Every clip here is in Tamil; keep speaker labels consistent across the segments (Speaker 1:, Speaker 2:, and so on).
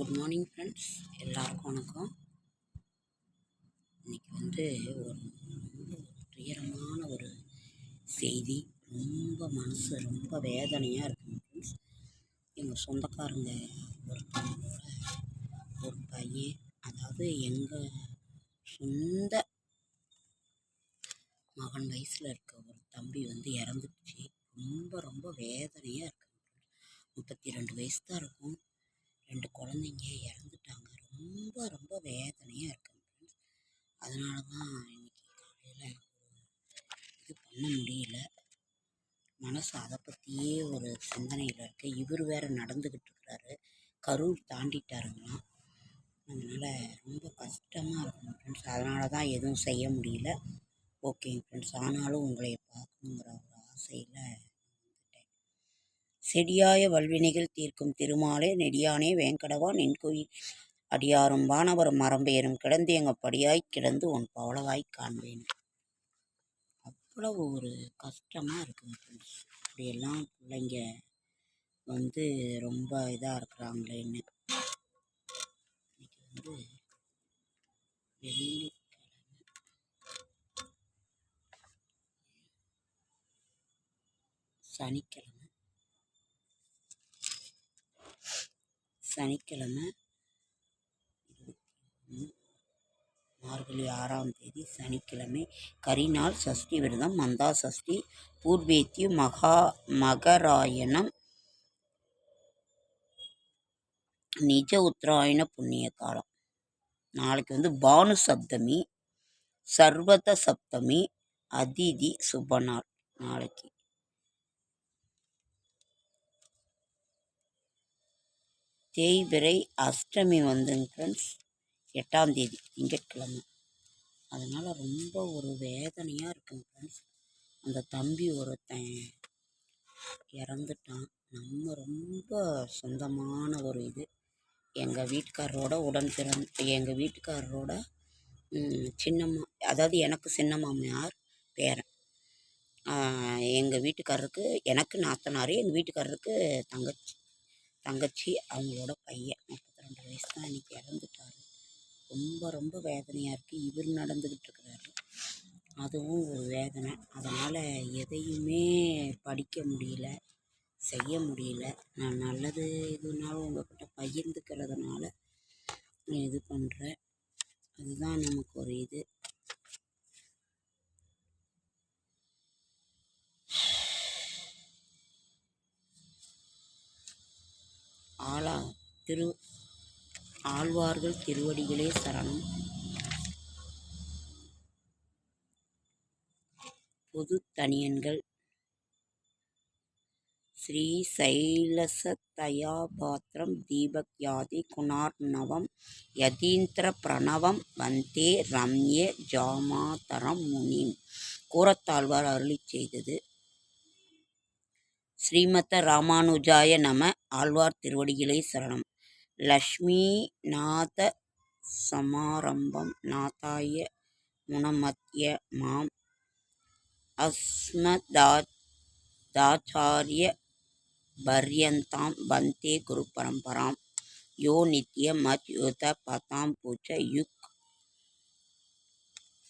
Speaker 1: குட் மார்னிங் ஃப்ரெண்ட்ஸ், எல்லாருக்கும் வணக்கம். இன்றைக்கி ஒரு ரொம்ப துயரமான ஒரு செய்தி. மனசு ரொம்ப வேதனையாக இருக்குங்க ஃப்ரெண்ட்ஸ். எங்கள் சொந்தக்காரங்க ஒருத்தவங்களோட ஒரு பையன், அதாவது எங்கள் சொந்த மகன் வயசில் இருக்க ஒரு தம்பி இறந்துடுச்சு. ரொம்ப ரொம்ப வேதனையாக இருக்குங்க. 32 வயசு தான் இருக்கும். 2 குழந்தைங்க இறந்துட்டாங்க. ரொம்ப ரொம்ப வேதனையாக இருக்குங்க ஃப்ரெண்ட்ஸ். அதனால தான் இன்றைக்கி காலையில் இது பண்ண முடியல. மனசு அதை பற்றியே ஒரு சிந்தனையில் இருக்கு. இவர் வேறு நடந்துக்கிட்டு இருக்கிறாரு, கரூர் தாண்டிட்டாருங்களாம். அதனால் ரொம்ப கஷ்டமாக இருக்குங்க ஃப்ரெண்ட்ஸ். அதனால தான் எதுவும் செய்ய முடியல. ஓகேங்க ஃப்ரெண்ட்ஸ், ஆனாலும் உங்களை பார்க்கணுங்கிற ஒரு ஆசையில் வந்துட்டேன். செடியாய வல்வினைகள் தீர்க்கும் திருமாலே நெடியானே வேங்கடவா நின்கோயில் அடியாரும் வானவரும் மரம்பேறும் கிடந்து எங்கள் படியாய் கிடந்து உன் பவளவாய் காண்பேன். அவ்வளவு ஒரு கஷ்டமாக இருக்குங்க ஃப்ரெண்ட்ஸ். அப்படியெல்லாம் பிள்ளைங்க ரொம்ப இதாக இருக்கிறாங்களேன்னு. இன்னைக்கு சனிக்கிழமை மார்கழி 6ஆம் தேதி சனிக்கிழமை. கரிநாள், சஷ்டி விரதம், மந்தா சஷ்டி, பூர்வேத்தியு மகராயணம், நிஜ உத்தராயண புண்ணிய காலம். நாளைக்கு பானு சப்தமி, சர்வத சப்தமி, அதிதி சுபநாள். நாளைக்கு தேய்பிறை அஷ்டமி ஃப்ரெண்ட்ஸ் 8ஆம் தேதி திங்கட்கிழமை. அதனால் ரொம்ப ஒரு வேதனையாக இருக்குங்க ஃப்ரெண்ட்ஸ். அந்த தம்பி ஒருத்தன் இறந்துட்டான். நம்ம ரொம்ப சொந்தமான ஒரு இது. எங்கள் வீட்டுக்காரரோட எங்கள் வீட்டுக்காரரோட சின்னம்மா, அதாவது எனக்கு சின்ன மாமியார் பேரன். எங்கள் வீட்டுக்காரருக்கு, எனக்கு நாத்தனார், எங்கள் வீட்டுக்காரருக்கு தங்கச்சி அவங்களோட பையன். 32 வயசு தான். இன்றைக்கி இறந்துட்டார். ரொம்ப ரொம்ப வேதனையாக இருக்குது. இவர் நடந்துக்கிட்டு இருக்கிறாரு, அதுவும் ஒரு வேதனை. அதனால் எதையுமே படிக்க முடியல, செய்ய முடியல. நான் நல்லது எதுனாலும் உங்கள்கிட்ட பகிர்ந்துக்கிறதுனால இது பண்ணுறேன். அதுதான் நமக்கு ஒரு இது. ஆழ்வார்கள் திருவடிகளே சரணம். பொது தனியன்கள் ஸ்ரீ சைலசதயாபாத்திரம் தீபக்யாதி குணார்ணவம் யதீந்திர பிரணவம் வந்தே ரம்யே ஜாமாதரம் முனிம். கூரத்தாழ்வார் அருளி செய்தது. ஸ்ரீமத ராமானுஜாய நம. ஆழ்வார் திருவடிகளே சரணம். லக்ஷ்மிநாத சமாரம்பம் நாதாய முனமத்ய மாம் அஸ்மதாச்சாரிய பர்யந்தாம் வந்தே குரு பரம்பராம். யோ நித்ய மத்யுத பதாம் பூச்ச யுக்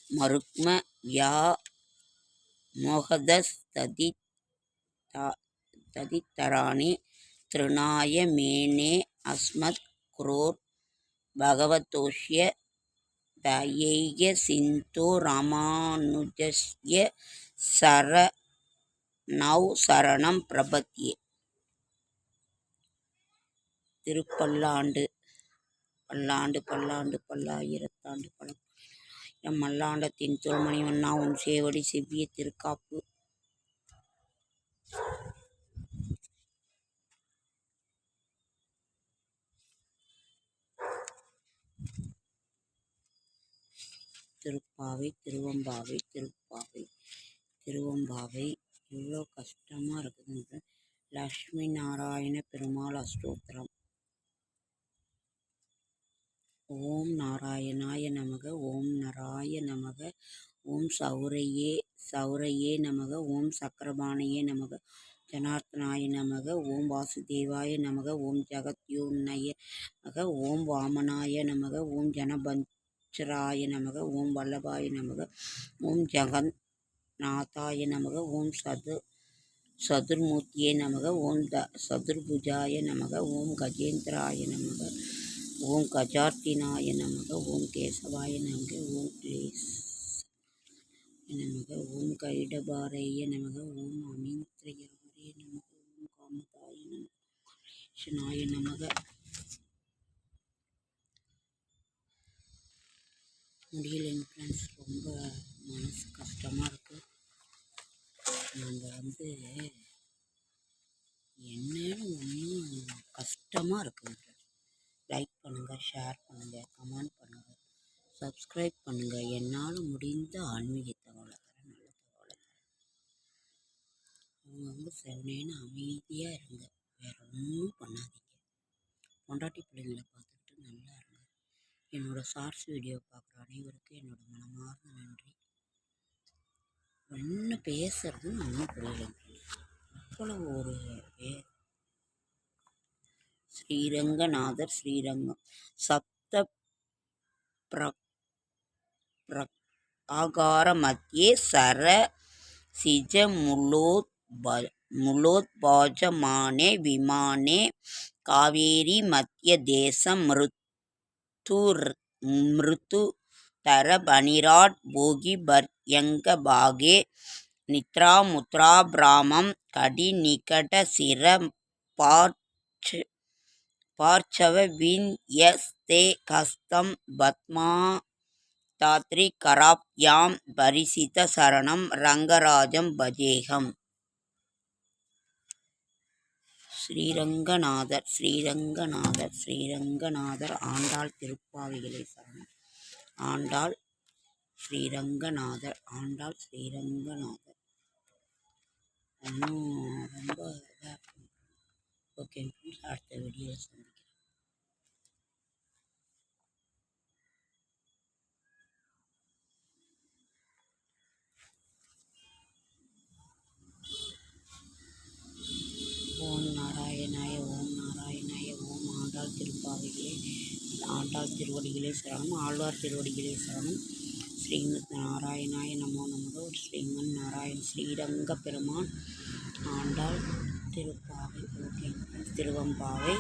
Speaker 1: மருக்ம வியா மோகதஸ்ததித்தராணி திருநாய மேனே அஸ்மத் குரோர் பகவதோஷ்ய தயைக சிந்தோ ராமானுஜஸ்ய சரணௌ சரணம் பிரபத்யே. திருப்பல்லாண்டு பல்லாண்டு பல்லாண்டு பல்லாயிரத்தாண்டு பலம் மல்லாண்டத்தின் தொல்மணிவண்ணா உன் சேவடி செவ்விய திருக்காப்பு. திருப்பாவை திருவம்பாவை திருப்பாவை திருவம்பாவை எவ்வளோ கஷ்டமாக இருக்குதுங்க. லக்ஷ்மி நாராயண பெருமாள் அஷ்டோத்திரம். ஓம் நாராயணாய நமக. ஓம் நராய நமக. ஓம் சௌரையே நமக. ஓம் சக்கரபாணியே நமக. ஜனார்த்தனாய நமக. ஓம் வாசுதேவாய நமக. ஓம் ஜகத்யோன்னய நமக. ஓம் வாமனாய நமக. ஓம் ஜனபஞ்சராய நமக. ஓம் வல்லபாய நமக. ஓம் ஜெகந்நாதாய நமக. ஓம் சதுர்மூர்த்தியே நமக. ஓம் சதுர்புஜாய நமக. ஓம் கஜேந்திராய நமக. ஓம் கஜார்த்தினாய நமக. ஓம் கேசவாய நமக. ஓம் நமக. ஓம் கைடபாரேய நமக. ஓம் அமீந்திரயாரே நமக. ஓம் காமதாய நமக. கிருஷ்ணாய நமக. முடியலைங்க ஃப்ரெண்ட்ஸ், ரொம்ப மனசு கஷ்டமாக இருக்குது. நாங்கள் என்னன்னு ஒன்றும் கஷ்டமாக இருக்குங்க. லைக் பண்ணுங்கள், ஷேர் பண்ணுங்கள், கமெண்ட் பண்ணுங்கள், சப்ஸ்கிரைப் பண்ணுங்கள். என்னால் முடிந்த ஆன்மீக தகவலை தரேன், நல்ல தகவலை தரேன். அவங்க செவனேன்னு அமைதியாக இருங்க, வேறு ஒன்றும் பண்ணாதீங்க. பொண்டாட்டி பிள்ளைங்களை பார்த்துக்கிட்டு நல்லா இருங்க. என்னோடய ஷார்ட்ஸ் வீடியோ பார்க்குற அனைவருக்கும் என்னோடய மனமார்ந்த நன்றி. என்ன பேசுறதுன்னு ஒன்றும் புரியலைங்க. அவ்வளவு ஒரு ஸ்ரீரங்கநாதர் ஸ்ரீரங்கம் சப்த ஆகார மத்தியே சர சிஜ முலோத்பாஜமானே விமானே காவேரி மத்திய தேசம் மிருத்து தர பனிராட் போகி பர்யங்க பாகே நித்ரா முத்ரா பிராமம் கடி நிகட சிர பார்ச்சவ வின்யஸ்தே கஸ்தம் பத்மா தாத்ரி கராப்யாம் பரிசித சரணம் ரங்கராஜம் பஜேகம். ஸ்ரீரங்கநாதர் ஸ்ரீரங்கநாதர் ஸ்ரீரங்கநாதர். ஆண்டாள் திருப்பாவிகளே சரணம். ஆண்டாள் ஸ்ரீரங்கநாதர். ஆண்டாள் ஸ்ரீரங்கநாதர். இன்னும் ரொம்ப இதாக இருக்கும். ஓகே ஃப்ரெண்ட்ஸ், அடுத்த வீடியோவில் சந்திக்கிறேன். ஓம் நாராயணாய. ஓம் நாராயணாய. ஓம் ஆண்டாள் திருப்பாவிகளே, ஆண்டாள் திருவடிகளே சரணம். ஆழ்வார் திருவடிகளே சரணம். ஸ்ரீமத் நாராயணாய நமோ நமக. ஒரு ஸ்ரீமன் நாராயண ஸ்ரீரங்க பெருமான் ஆண்டாள் திருப்பாவை. ஓகே, திருவம்பாவை.